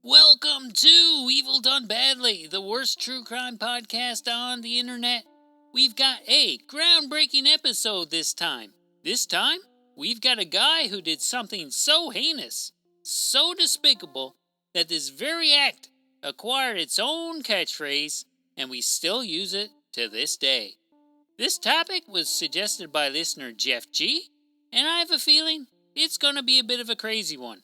Welcome to Evil Done Badly, the worst true crime podcast on the internet. We've got a groundbreaking episode this time. This time, we've got a guy who did something so heinous, so despicable, that this very act acquired its own catchphrase, and we still use it to this day. This topic was suggested by listener Jeff G, and I have a feeling it's going to be a bit of a crazy one.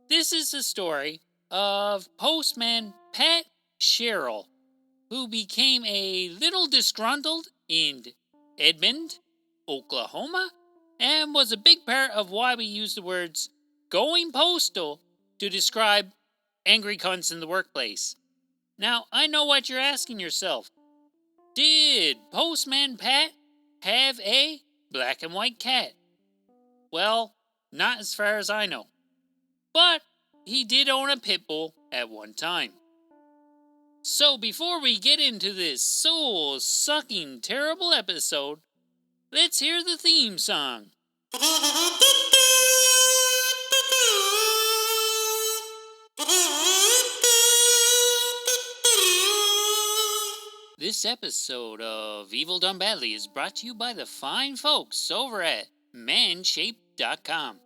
This is the story of postman Pat Sherrill, who became a little disgruntled in Edmond, Oklahoma, and was a big part of why we use the words going postal to describe angry cunts in the workplace. Now, I know what you're asking yourself. Did Postman Pat have a black and white cat? Well, not as far as I know. But he did own a pit bull at one time. So before we get into this soul-sucking, terrible episode, let's hear the theme song. This episode of Evil Done Badly is brought to you by the fine folks over at manshape.com.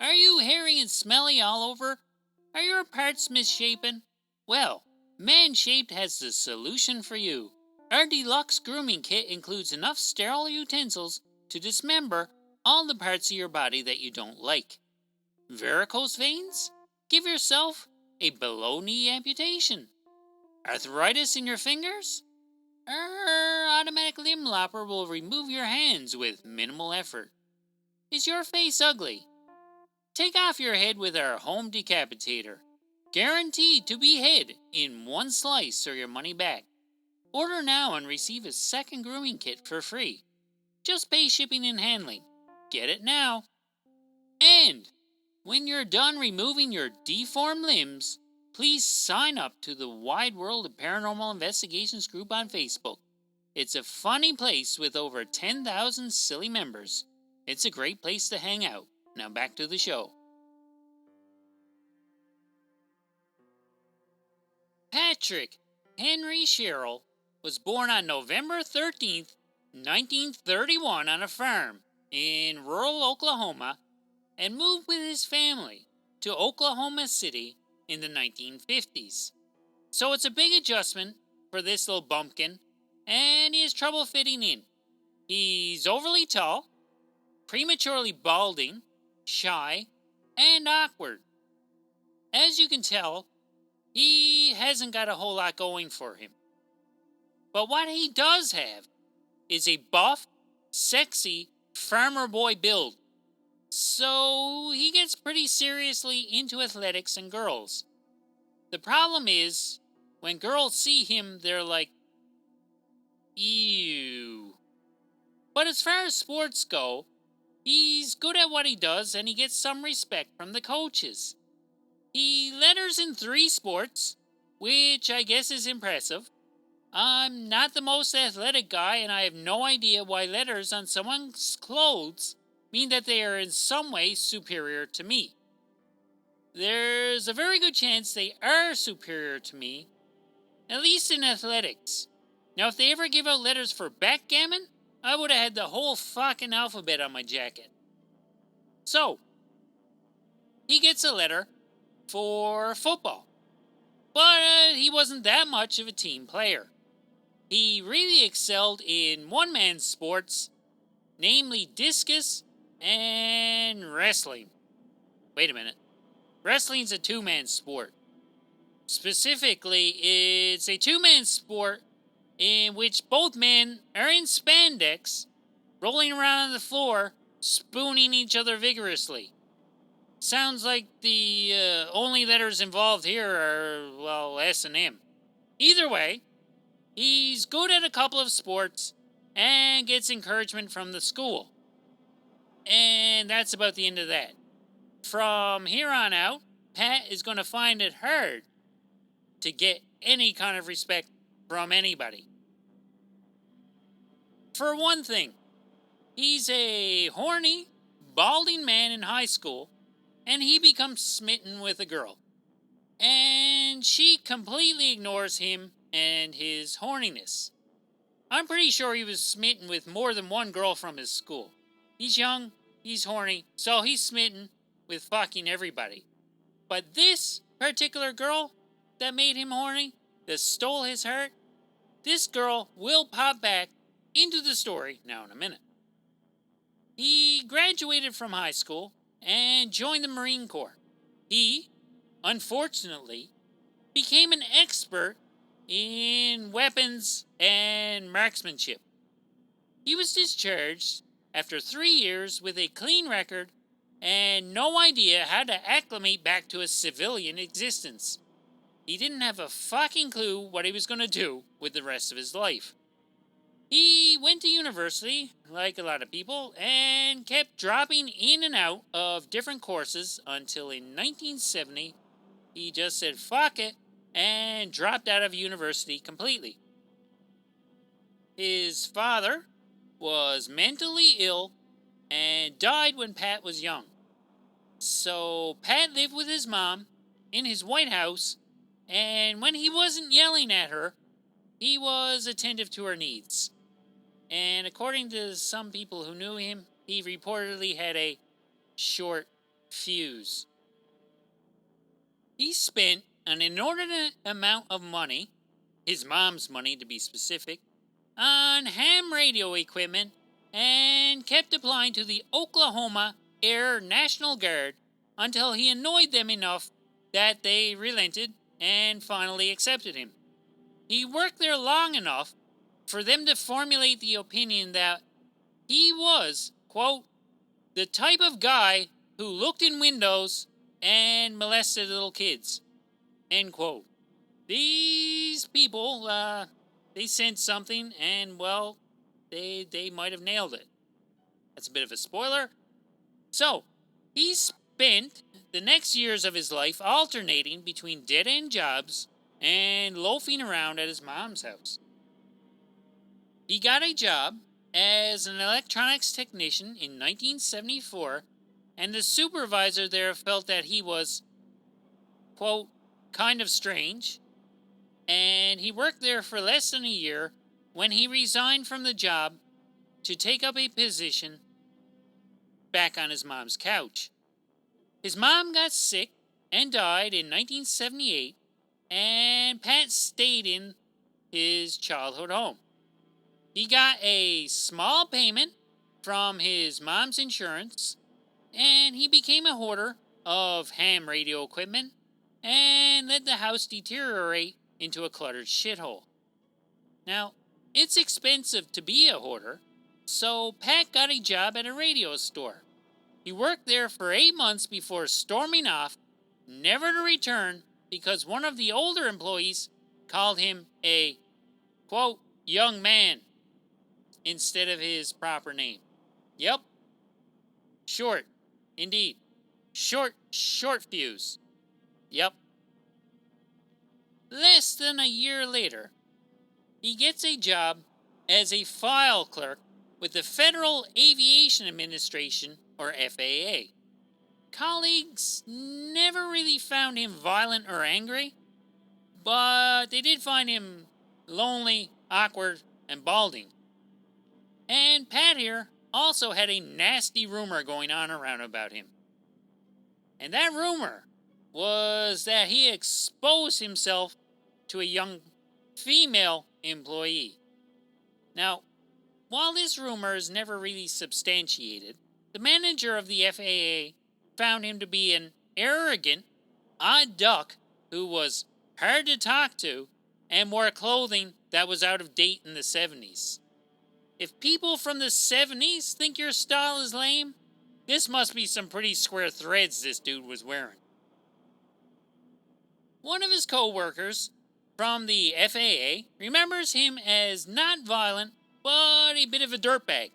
Are you hairy and smelly all over? Are your parts misshapen? Well, Manscaped has the solution for you. Our deluxe grooming kit includes enough sterile utensils to dismember all the parts of your body that you don't like. Varicose veins? Give yourself a below-knee amputation. Arthritis in your fingers? Our automatic limb lopper will remove your hands with minimal effort. Is your face ugly? Take off your head with our home decapitator. Guaranteed to behead in one slice or your money back. Order now and receive a second grooming kit for free. Just pay shipping and handling. Get it now. And when you're done removing your deformed limbs, please sign up to the Wide World of Paranormal Investigations group on Facebook. It's a funny place with over 10,000 silly members. It's a great place to hang out. Now back to the show. Patrick Henry Sherrill was born on November 13th, 1931 on a farm in rural Oklahoma and moved with his family to Oklahoma City in the 1950s. So it's a big adjustment for this little bumpkin, and he has trouble fitting in. He's overly tall, prematurely balding, shy, and awkward. As you can tell, he hasn't got a whole lot going for him. But what he does have is a buff, sexy, farmer boy build. So he gets pretty seriously into athletics and girls. The problem is, when girls see him, they're like, ew. But as far as sports go, he's good at what he does, and he gets some respect from the coaches. He letters in 3 sports, which I guess is impressive. I'm not the most athletic guy, and I have no idea why letters on someone's clothes mean that they are in some way superior to me. There's a very good chance they are superior to me, at least in athletics. Now, if they ever give out letters for backgammon, I would have had the whole fucking alphabet on my jacket. So, he gets a letter for football. But he wasn't that much of a team player. He really excelled in one-man sports, namely discus and wrestling. Wait a minute. Wrestling's a 2-man sport. Specifically, it's a 2-man sport in which both men are in spandex, rolling around on the floor, spooning each other vigorously. Sounds like the only letters involved here are, well, S and M. Either way, he's good at a couple of sports and gets encouragement from the school. And that's about the end of that. From here on out, Pat is going to find it hard to get any kind of respect from anybody. For one thing, he's a horny, balding man in high school, and he becomes smitten with a girl. and she completely ignores him and his horniness. I'm pretty sure he was smitten with more than one girl from his school. He's young, he's horny, so he's smitten with fucking everybody. But this particular girl that made him horny, that stole his heart, this girl will pop back into the story now in a minute. He graduated from high school and joined the Marine Corps. He, unfortunately, became an expert in weapons and marksmanship. He was discharged after 3 years with a clean record and no idea how to acclimate back to a civilian existence. He didn't have a fucking clue what he was going to do with the rest of his life. He went to university, like a lot of people, and kept dropping in and out of different courses until in 1970 he just said fuck it and dropped out of university completely. His father was mentally ill and died when Pat was young. So Pat lived with his mom in his White House, and when he wasn't yelling at her, he was attentive to her needs. And according to some people who knew him, he reportedly had a short fuse. He spent an inordinate amount of money, his mom's money to be specific, on ham radio equipment and kept applying to the Oklahoma Air National Guard until he annoyed them enough that they relented and finally accepted him. He worked there long enough for them to formulate the opinion that he was, quote, the type of guy who looked in windows and molested little kids, end quote. These people, they sensed something, and, well, they might have nailed it. That's a bit of a spoiler. So, he spent the next years of his life alternating between dead-end jobs and loafing around at his mom's house. He got a job as an electronics technician in 1974, and the supervisor there felt that he was, quote, kind of strange, and he worked there for less than a year when he resigned from the job to take up a position back on his mom's couch. His mom got sick and died in 1978, and Pat stayed in his childhood home. He got a small payment from his mom's insurance, and he became a hoarder of ham radio equipment and let the house deteriorate into a cluttered shithole. Now, it's expensive to be a hoarder, so Pat got a job at a radio store. He worked there for 8 months before storming off, never to return because one of the older employees called him a, quote, young man instead of his proper name. Yep. Short. Indeed. Short fuse. Yep. Less than a year later, he gets a job as a file clerk with the Federal Aviation Administration, or FAA. Colleagues never really found him violent or angry, but they did find him lonely, awkward, and balding. And Pat here also had a nasty rumor going on around about him. And that rumor was that he exposed himself to a young female employee. Now, while this rumor is never really substantiated, the manager of the FAA found him to be an arrogant, odd duck who was hard to talk to and wore clothing that was out of date in the 70s. If people from the 70s think your style is lame, this must be some pretty square threads this dude was wearing. One of his co-workers from the FAA remembers him as not violent, but a bit of a dirtbag.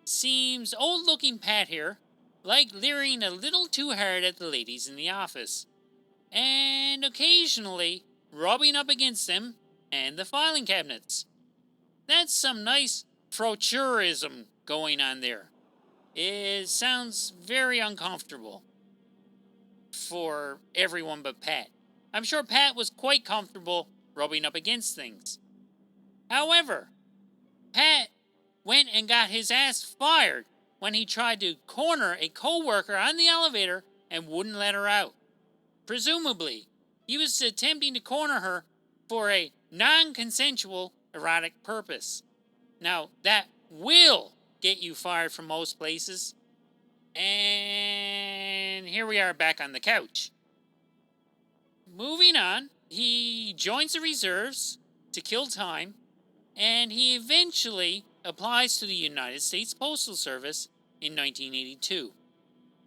Seems old-looking Pat here liked leering a little too hard at the ladies in the office, and occasionally rubbing up against them and the filing cabinets. That's some nice froturism going on there. It sounds very uncomfortable for everyone but Pat. I'm sure Pat was quite comfortable rubbing up against things. However, Pat went and got his ass fired when he tried to corner a co-worker on the elevator and wouldn't let her out. Presumably, he was attempting to corner her for a non-consensual erotic purpose. Now, that will get you fired from most places. And here we are back on the couch. Moving on, he joins the reserves to kill time, and he eventually applies to the United States Postal Service in 1982.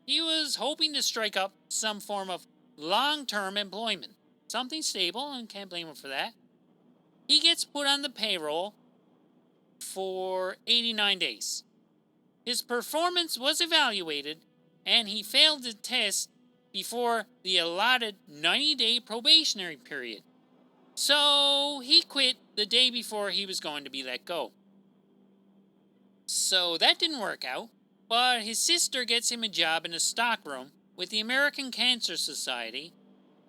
He was hoping to strike up some form of long-term employment, something stable, and can't blame him for that. He gets put on the payroll for 89 days. His performance was evaluated, and he failed the test before the allotted 90-day probationary period. So he quit the day before he was going to be let go. So that didn't work out, but his sister gets him a job in a stockroom with the American Cancer Society,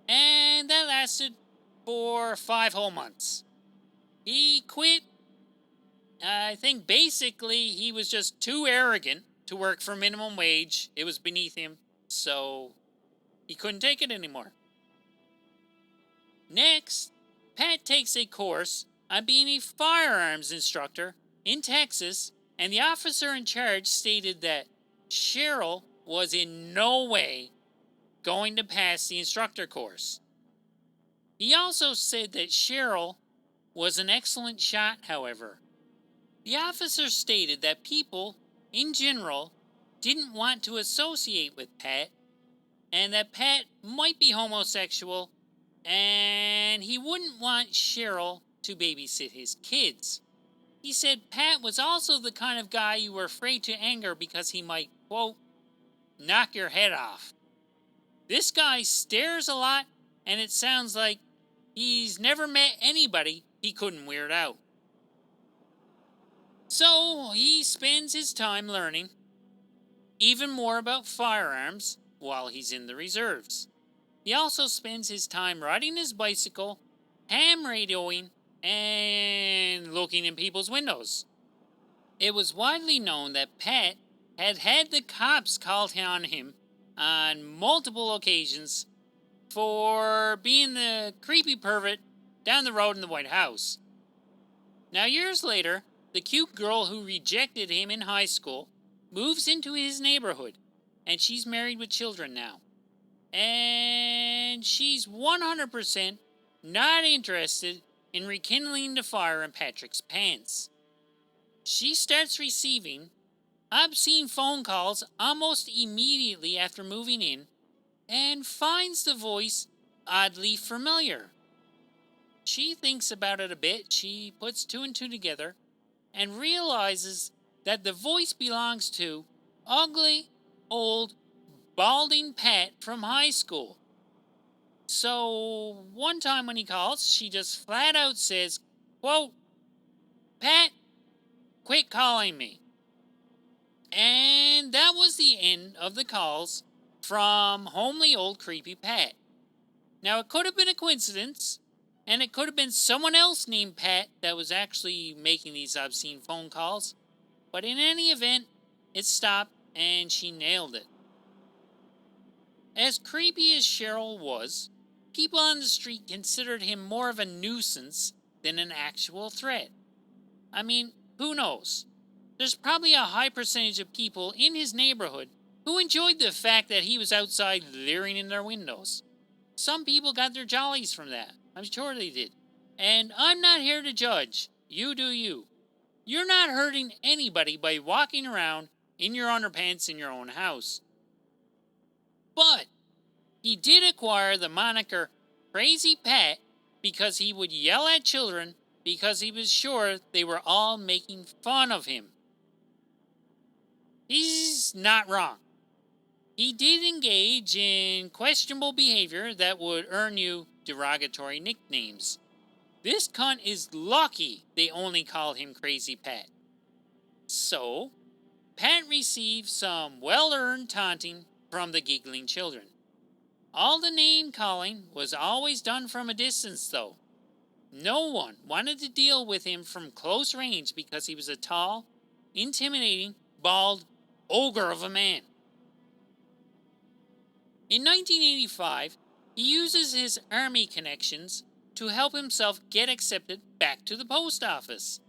and that lasted for 5 whole months. He quit. I think basically he was just too arrogant to work for minimum wage. It was beneath him, so he couldn't take it anymore. Next, Pat takes a course on being a firearms instructor in Texas, and the officer in charge stated that Sherrill was in no way going to pass the instructor course. He also said that Sherrill was an excellent shot, however. The officer stated that people, in general, didn't want to associate with Pat, and that Pat might be homosexual, and he wouldn't want Sherrill to babysit his kids. He said Pat was also the kind of guy you were afraid to anger because he might, quote, knock your head off. This guy stares a lot, and it sounds like he's never met anybody he couldn't weird out. So he spends his time learning even more about firearms while he's in the reserves. He also spends his time riding his bicycle, ham radioing, and looking in people's windows. It was widely known that Pat had had the cops called on him on multiple occasions for being the creepy pervert down the road in the White House. Now, years later, the cute girl who rejected him in high school moves into his neighborhood, and she's married with children now. And she's 100% not interested in rekindling the fire in Patrick's pants. She starts receiving obscene phone calls almost immediately after moving in and finds the voice oddly familiar. She thinks about it a bit, she puts 2 and 2 together, and realizes that the voice belongs to ugly, old, balding Pat from high school. So, one time when he calls, she just flat out says, quote, Pat, quit calling me. And that was the end of the calls from homely old creepy Pat. Now, it could have been a coincidence, and it could have been someone else named Pat that was actually making these obscene phone calls, but in any event, it stopped and she nailed it. As creepy as Sherrill was, people on the street considered him more of a nuisance than an actual threat. I mean, who knows? There's probably a high percentage of people in his neighborhood who enjoyed the fact that he was outside leering in their windows. Some people got their jollies from that. I'm sure they did. And I'm not here to judge. You do you. You're not hurting anybody by walking around in your underpants in your own house. But he did acquire the moniker Crazy Pat because he would yell at children because he was sure they were all making fun of him. He's not wrong. He did engage in questionable behavior that would earn you derogatory nicknames. This cunt is lucky they only called him Crazy Pat. So, Pat received some well-earned taunting from the giggling children. All the name calling was always done from a distance, though. No one wanted to deal with him from close range because he was a tall, intimidating, bald ogre of a man. In 1985, he uses his army connections to help himself get accepted back to the post office.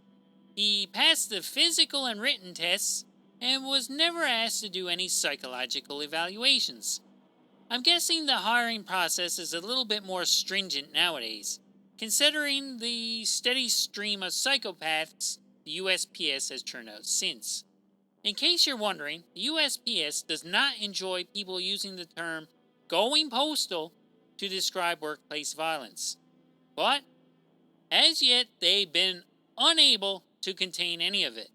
He passed the physical and written tests and was never asked to do any psychological evaluations. I'm guessing the hiring process is a little bit more stringent nowadays, considering the steady stream of psychopaths the USPS has turned out since. In case you're wondering, the USPS does not enjoy people using the term going postal to describe workplace violence. But, as yet, they've been unable to contain any of it.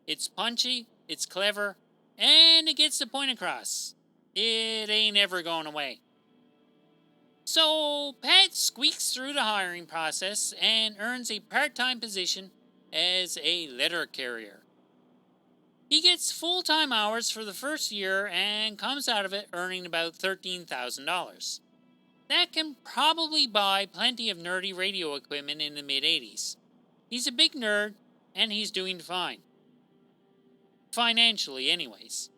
It's punchy, it's clever, and it gets the point across. It ain't ever going away. So, Pat squeaks through the hiring process and earns a part-time position as a letter carrier. He gets full-time hours for the first year and comes out of it earning about $13,000. That can probably buy plenty of nerdy radio equipment in the mid-80s. He's a big nerd, and he's doing fine. Financially, anyways.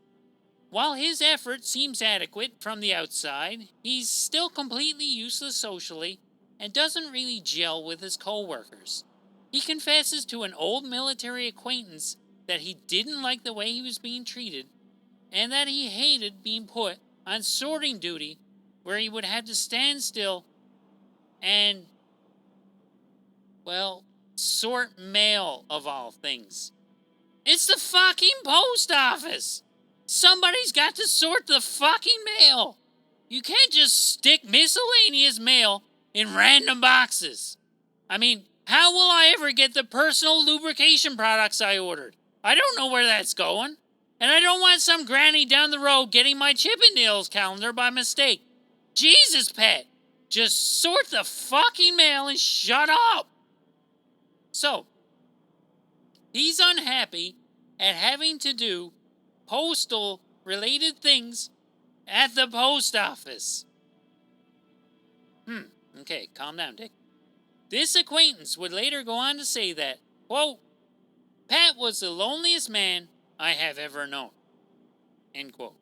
While his effort seems adequate from the outside, he's still completely useless socially and doesn't really gel with his co-workers. He confesses to an old military acquaintance that he didn't like the way he was being treated and that he hated being put on sorting duty where he would have to stand still and, well, sort mail of all things. It's the fucking post office! Somebody's got to sort the fucking mail! You can't just stick miscellaneous mail in random boxes. I mean, how will I ever get the personal lubrication products I ordered? I don't know where that's going. And I don't want some granny down the road getting my Chippendales calendar by mistake. Jesus, Pat! Just sort the fucking mail and shut up! So, he's unhappy at having to do postal-related things at the post office. Okay, calm down, Dick. This acquaintance would later go on to say that, quote, Pat was the loneliest man I have ever known. End quote.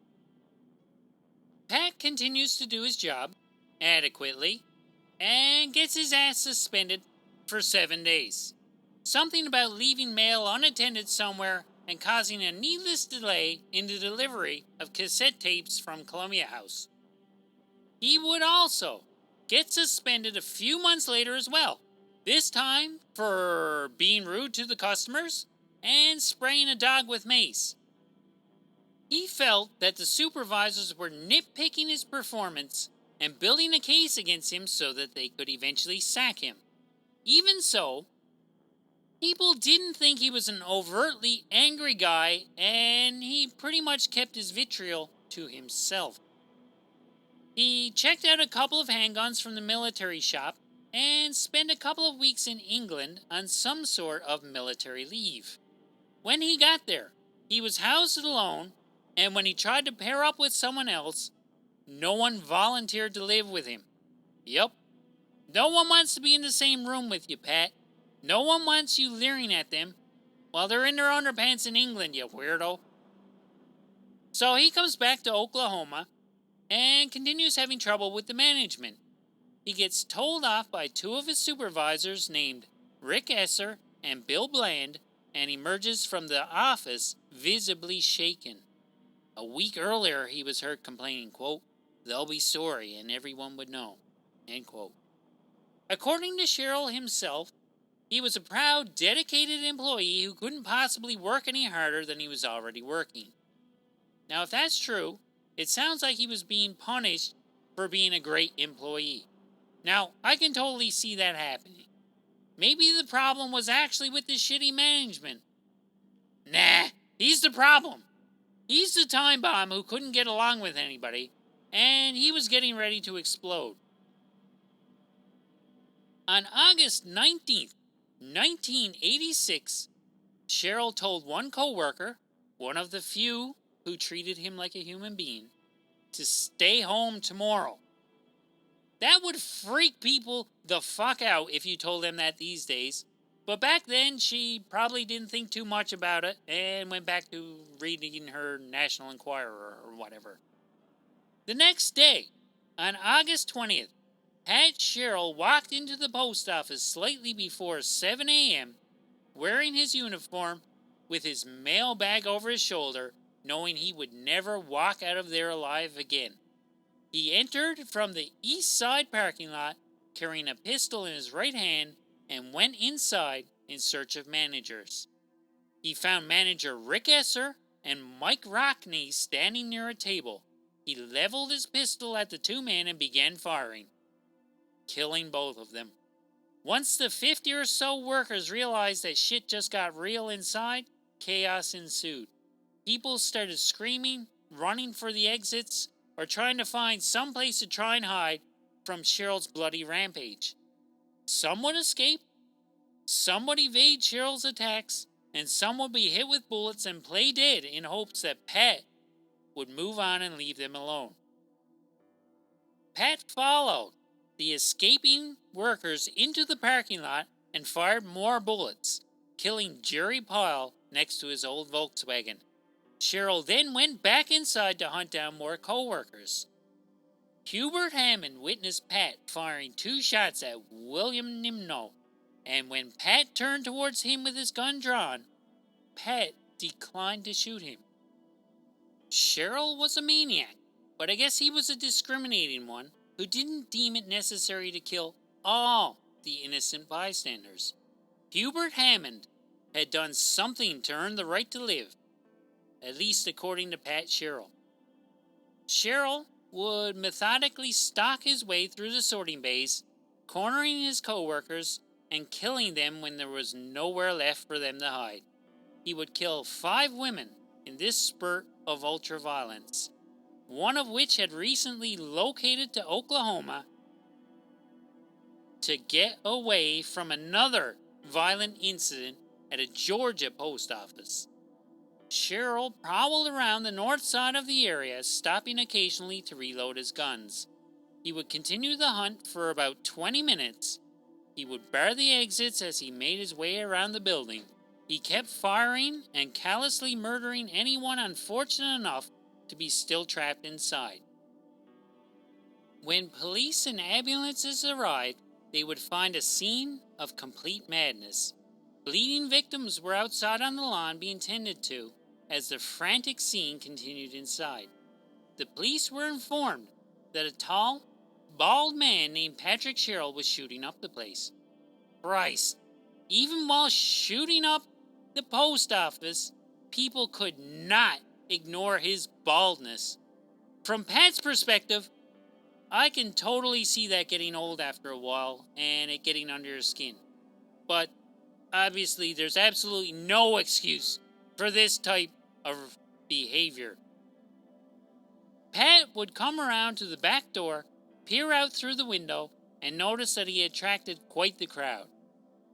Pat continues to do his job adequately and gets his ass suspended for 7 days. Something about leaving mail unattended somewhere and causing a needless delay in the delivery of cassette tapes from Columbia House. He would also get suspended a few months later as well, this time for being rude to the customers and spraying a dog with mace. He felt that the supervisors were nitpicking his performance and building a case against him so that they could eventually sack him. Even so, people didn't think he was an overtly angry guy, and he pretty much kept his vitriol to himself. He checked out a couple of handguns from the military shop and spent a couple of weeks in England on some sort of military leave. When he got there, he was housed alone, and when he tried to pair up with someone else, no one volunteered to live with him. Yup. No one wants to be in the same room with you, Pat. No one wants you leering at them while they're in their underpants in England, you weirdo. So he comes back to Oklahoma and continues having trouble with the management. He gets told off by two of his supervisors named Rick Esser and Bill Bland and emerges from the office visibly shaken. A week earlier, he was heard complaining, quote, "They'll be sorry and everyone would know," end quote. According to Sherrill himself, he was a proud, dedicated employee who couldn't possibly work any harder than he was already working. Now, if that's true, it sounds like he was being punished for being a great employee. Now, I can totally see that happening. Maybe the problem was actually with the shitty management. Nah, he's the problem. He's the time bomb who couldn't get along with anybody, and he was getting ready to explode. On August 19th, 1986, Sherrill told one co-worker, one of the few who treated him like a human being, to stay home tomorrow. That would freak people the fuck out if you told them that these days. But back then, she probably didn't think too much about it and went back to reading her National Enquirer or whatever. The next day, on August 20th, Pat Sherrill walked into the post office slightly before 7 a.m., wearing his uniform with his mail bag over his shoulder, knowing he would never walk out of there alive again. He entered from the east side parking lot, carrying a pistol in his right hand, and went inside in search of managers. He found manager Rick Esser and Mike Rockney standing near a table. He leveled his pistol at the two men and began firing, killing both of them. Once the 50 or so workers realized that shit just got real inside, chaos ensued. People started screaming, running for the exits, or trying to find some place to try and hide from Sherrill's bloody rampage. Some would escape, some would evade Sherrill's attacks, and some would be hit with bullets and play dead in hopes that Pat would move on and leave them alone. Pat followed the escaping workers into the parking lot and fired more bullets, killing Jerry Pyle next to his old Volkswagen. Sherrill then went back inside to hunt down more co-workers. Hubert Hammond witnessed Pat firing 2 shots at William Nimno, and when Pat turned towards him with his gun drawn, Pat declined to shoot him. Sherrill was a maniac, but I guess he was a discriminating one who didn't deem it necessary to kill all the innocent bystanders. Hubert Hammond had done something to earn the right to live, at least according to Pat Sherrill. Sherrill would methodically stalk his way through the sorting bays, cornering his co-workers and killing them when there was nowhere left for them to hide. He would kill 5 women in this spurt of ultra-violence, one of which had recently located to Oklahoma to get away from another violent incident at a Georgia post office. Sherrill prowled around the north side of the area, stopping occasionally to reload his guns. He would continue the hunt for about 20 minutes. He would bar the exits as he made his way around the building. He kept firing and callously murdering anyone unfortunate enough to be still trapped inside. When police and ambulances arrived, they would find a scene of complete madness. Bleeding victims were outside on the lawn being tended to as the frantic scene continued inside. The police were informed that a tall, bald man named Patrick Sherrill was shooting up the place. Christ, even while shooting up the post office, people could not ignore his baldness. From Pat's perspective, I can totally see that getting old after a while and it getting under your skin. But obviously, there's absolutely no excuse for this type of behavior. Pat would come around to the back door, peer out through the window, and notice that he attracted quite the crowd.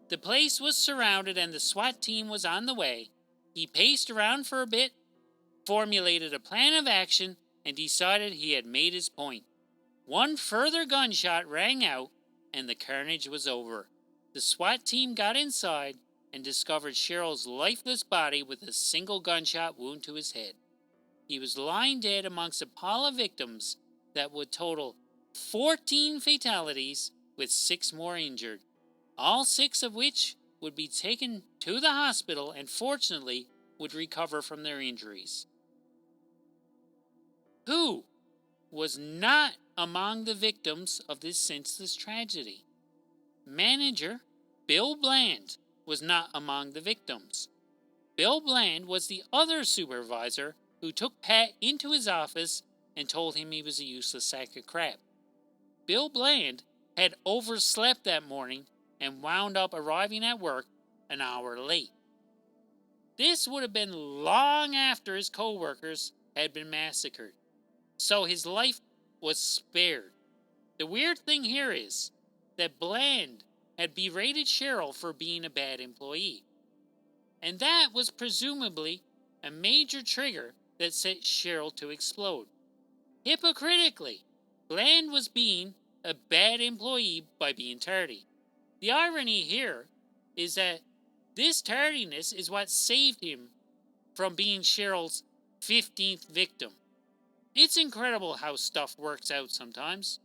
The place was surrounded and the SWAT team was on the way. He paced around for a bit, formulated a plan of action, and decided he had made his point. One further gunshot rang out, and the carnage was over. The SWAT team got inside and discovered Sherrill's lifeless body with a single gunshot wound to his head. He was lying dead amongst a pile of victims that would total 14 fatalities, with 6 more injured, all 6 of which would be taken to the hospital and fortunately would recover from their injuries. Who was not among the victims of this senseless tragedy? Manager Bill Bland was not among the victims. Bill Bland was the other supervisor who took Pat into his office and told him he was a useless sack of crap. Bill Bland had overslept that morning and wound up arriving at work an hour late. This would have been long after his co-workers had been massacred, so his life was spared. The weird thing here is that Bland had berated Sherrill for being a bad employee, and that was presumably a major trigger that set Sherrill to explode. Hypocritically, Bland was being a bad employee by being tardy. The irony here is that this tardiness is what saved him from being Sherrill's 15th victim. It's incredible how stuff works out sometimes.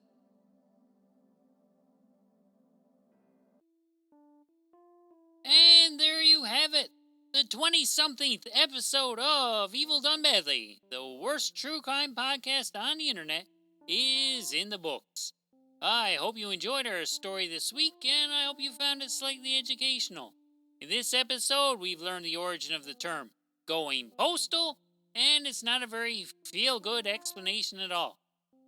And there you have it. The 20-somethingth episode of Evil Done Badly, the worst true crime podcast on the internet, is in the books. I hope you enjoyed our story this week, and I hope you found it slightly educational. In this episode, we've learned the origin of the term going postal, and it's not a very feel-good explanation at all.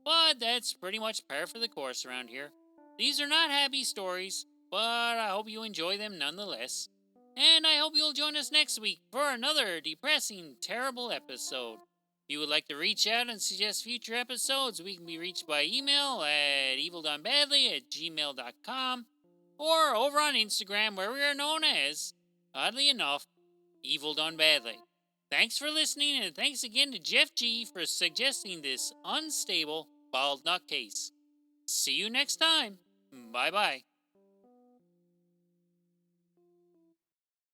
But that's pretty much par for the course around here. These are not happy stories, but I hope you enjoy them nonetheless. And I hope you'll join us next week for another depressing, terrible episode. If you would like to reach out and suggest future episodes, we can be reached by email at evildonebadly@gmail.com or over on Instagram where we are known as, oddly enough, Evil Done Badly. Thanks for listening, and thanks again to Jeff G for suggesting this unstable bald nutcase. See you next time. Bye-bye.